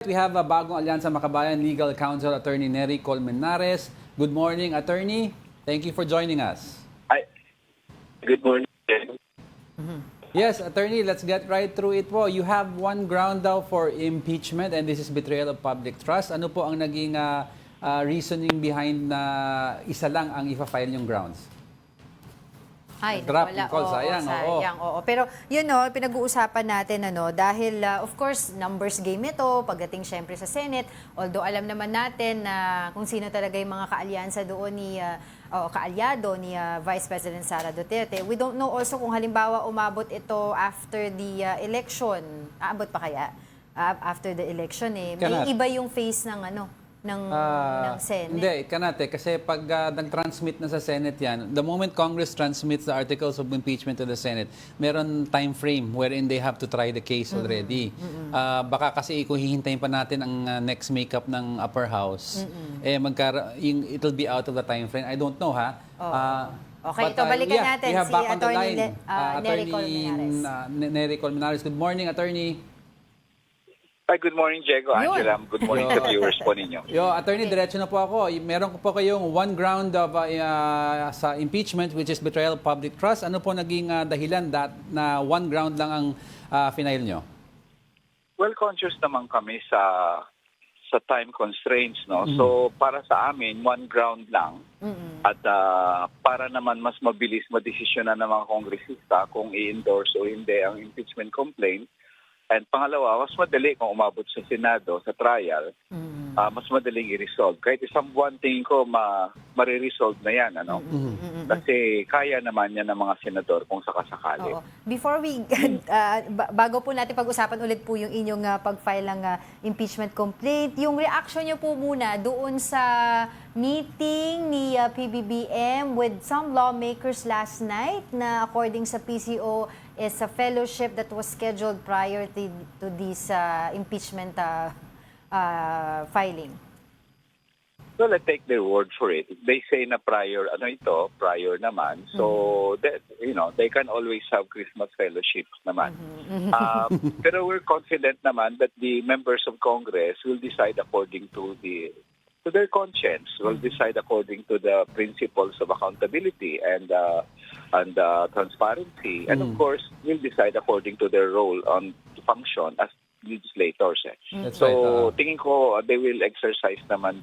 We have a bagong Alyansa Makabayan Legal Counsel Attorney Nery Colmenares. Good morning, Attorney. Thank you for joining us. Hi. Good morning. Yes, Attorney, let's get right through it po. You have one ground daw for impeachment and this is betrayal of public trust. Ano po ang naging reasoning behind na isa lang ang ipa-file yung grounds? Ay, Drop wala. yung call, sayang, oo. Oo. Pero yun pinag-uusapan natin dahil of course numbers game ito pagdating syempre sa Senate. Although alam naman natin na kung sino talaga yung mga kaalyansa doon kaalyado ni Vice President Sara Duterte. We don't know also kung halimbawa umabot ito after the election. Aabot pa kaya? After the election may iba yung face ng ng Senate. Hindi, kanate. Kasi pag nag-transmit na sa Senate yan, the moment Congress transmits the articles of impeachment to the Senate, meron time frame wherein they have to try the case already. Baka kasi kung hihintayin pa natin ang next makeup ng upper house, it'll be out of the time frame. I don't know, ha? Okay, ito balikan natin we have si back on the Attorney line, Nery Colmenares. Nery Colmenares. Good morning, Attorney. Hi, good morning, Diego. Angela, good morning sa viewers po ninyo. Attorney, diretso na po ako. Meron ko po kayong one ground of, sa impeachment, which is betrayal of public trust. Ano po naging dahilan na one ground lang ang final nyo? Well, conscious naman kami sa time constraints, no? So, para sa amin, one ground lang. At para naman mas mabilis madesisyonan ng mga kongresista kung i-endorse o hindi ang impeachment complaint. And pangalawa, mas madali kung umabot sa Senado, sa trial, mas madaling i-resolve. Kahit isang buwan, tingin ko, mariresolve na yan, ano? Kasi kaya naman yan ng mga senador kung sakasakali. Before we, bago po natin pag-usapan ulit po yung inyong pag-file ng impeachment complaint, yung reaction nyo po muna doon sa meeting ni PBBM with some lawmakers last night na according sa PCO is a fellowship that was scheduled prior to this impeachment filing. Well, I take their word for it. They say na prior naman. So, they can always have Christmas fellowships naman. Pero we're confident naman that the members of Congress will decide according to their conscience, will decide according to the principles of accountability and transparency, and of course, will decide according to their role to function as legislators. So, tingin ko they will exercise naman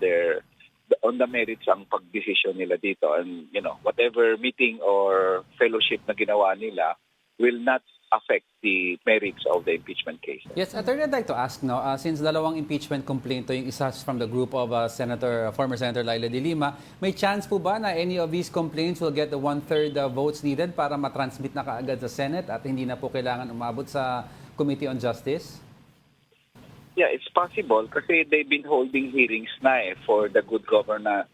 on the merits ang pagdesisyon nila dito, and whatever meeting or fellowship na ginawa nila will not affect the merits of the impeachment case. Yes, Attorney, I'd like to ask, since dalawang impeachment complaint, yung isa from the group of former Senator Laila de Lima, may chance po ba na any of these complaints will get the one-third votes needed para matransmit na kaagad sa Senate at hindi na po kailangan umabot sa Committee on Justice? Yeah, it's possible kasi they've been holding hearings na for the Good Government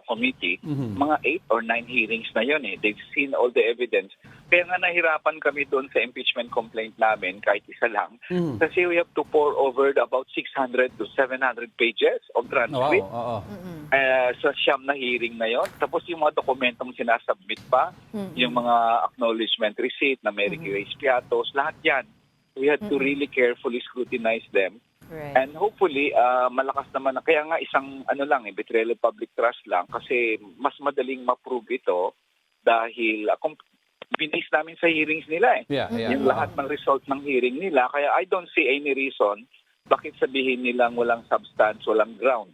Committee. Mga 8 or 9 hearings na yun . They've seen all the evidence. Kaya nga nahirapan kami doon sa impeachment complaint namin kahit isa lang. Kasi we have to pour over about 600 to 700 pages of transcript. Sa siyam na hearing na yon. Tapos yung mga dokumentong sinasubmit pa, yung mga acknowledgement receipt na may Grace Piatos, lahat yan. We had to really carefully scrutinize them. Right. And hopefully, malakas naman. Kaya nga isang betrayal of public trust lang kasi mas madaling ma-prove ito dahil binis namin sa hearings nila . Yung lahat ng result ng hearing nila. Kaya I don't see any reason bakit sabihin nilang walang substance, walang ground.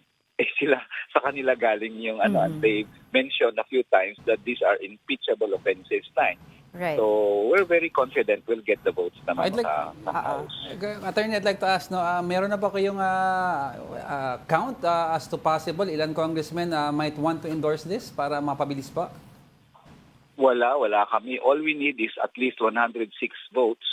Sila sa kanila galing yung they mentioned a few times that these are impeachable offenses na . Right. So, we're very confident we'll get the votes naman sa House. Attorney, I'd like to ask, meron na ba kayong count as to possible ilan congressmen might want to endorse this para mapabilis pa? Wala kami. All we need is at least 106 votes.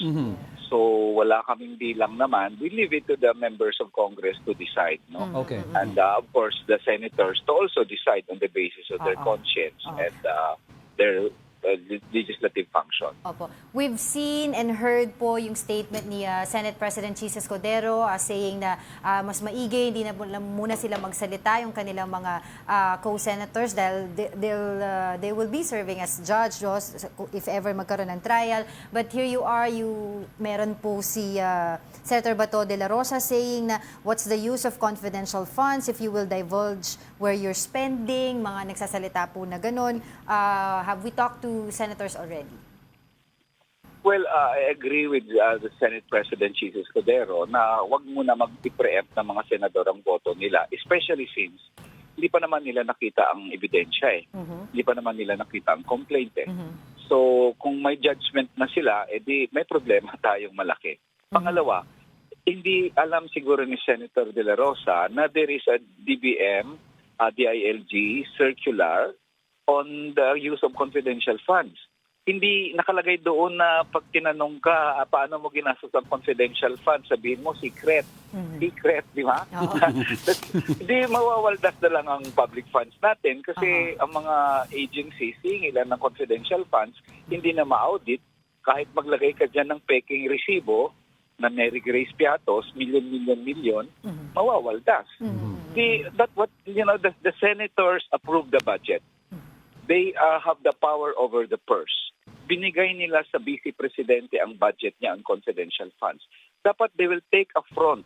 So, wala kaming bilang naman. We leave it to the members of Congress to decide. No? Okay. And of course, the senators to also decide on the basis of their conscience and their legislative function. Opo. We've seen and heard po yung statement ni Senate President Chis Escudero saying na mas maigi, hindi na muna sila magsalita yung kanilang mga co-senators dahil they will be serving as judge if ever magkaroon ng trial. But here you are, meron po si Senator Bato de la Rosa saying na what's the use of confidential funds if you will divulge where you're spending, mga nagsasalita po na ganun. Have we talked to senators already? Well, I agree with the Senate President Chis Escudero na wag muna mag-preempt ng mga senador ang boto nila, especially since hindi pa naman nila nakita ang ebidensya eh. Hindi pa naman nila nakita ang complaint eh. So, kung may judgment na sila, edi may problema tayong malaki. Pangalawa, hindi alam siguro ni Senator De La Rosa na there is a DBM, DILG circular on the use of confidential funds. Hindi nakalagay doon na pag tinanong ka, paano mo ginastos ang confidential funds, sabihin mo secret. Secret, di ba? Hindi mawawaldas na lang ang public funds natin kasi ang mga agencies, singil ng confidential funds, hindi na ma-audit kahit maglagay ka dyan ng peking resibo na Mary Grace Piatos, million, mawawaldas. The senators approve the budget. They have the power over the purse. Binigay nila sa Vice Presidente ang budget niya, ang confidential funds. Dapat they will take affront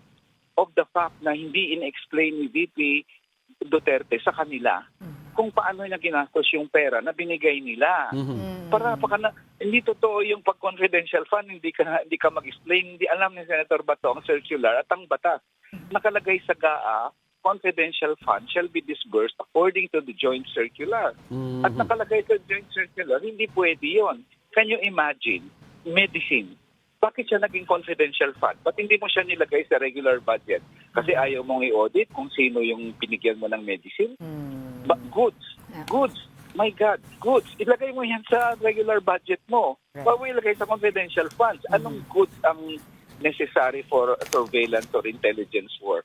of the fact na hindi in-explain ni VP Duterte sa kanila kung paano niya ginastos yung pera na binigay nila. Para hindi totoo yung pag-confidential fund, hindi ka mag-explain, hindi alam ni Senator Bato ang circular at ang batas. Nakalagay sa GAA, confidential fund shall be disbursed according to the joint circular. At nakalagay sa joint circular, hindi pwede yon. Can you imagine? Medicine. Bakit siya naging confidential fund? Ba't hindi mo siya nilagay sa regular budget? Kasi ayaw mong i-audit kung sino yung binigyan mo ng medicine? But goods. My God, goods. Ilagay mo yan sa regular budget mo. Huwag mo ilagay sa confidential funds. Anong goods ang necessary for surveillance or intelligence work?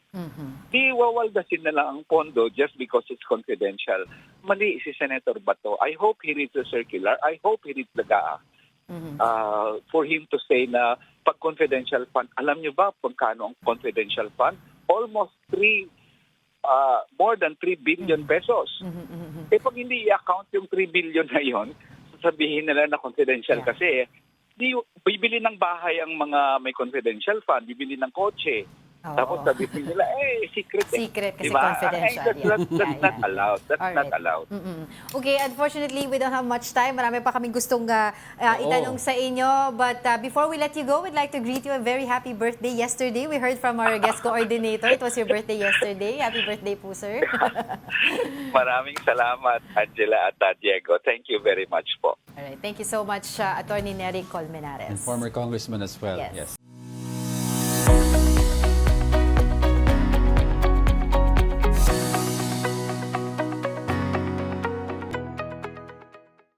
Di wawaldasin na lang ang pondo just because it's confidential. Mali si Senator Bato. I hope he reads the circular. I hope he reads the GAA. For him to say na pag confidential fund, alam niyo ba pagkano ang confidential fund? Almost more than 3 billion pesos. Eh pag hindi i-account yung 3 billion na yon, sasabihin nila na confidential kasi bibili ng bahay ang mga may confidential fund, bibili ng kotse. Tapos sabihin nila, secret. Secret kasi diba? confidential. That's not allowed. That's not allowed. Okay, unfortunately, we don't have much time. Marami pa kaming gustong itanong sa inyo. But before we let you go, we'd like to greet you a very happy birthday yesterday. We heard from our guest coordinator. It was your birthday yesterday. Happy birthday po, sir. Maraming salamat, Angela at Diego. Thank you very much po. Alright, thank you so much, Attorney Nery Colmenares. And former congressman as well. Yes.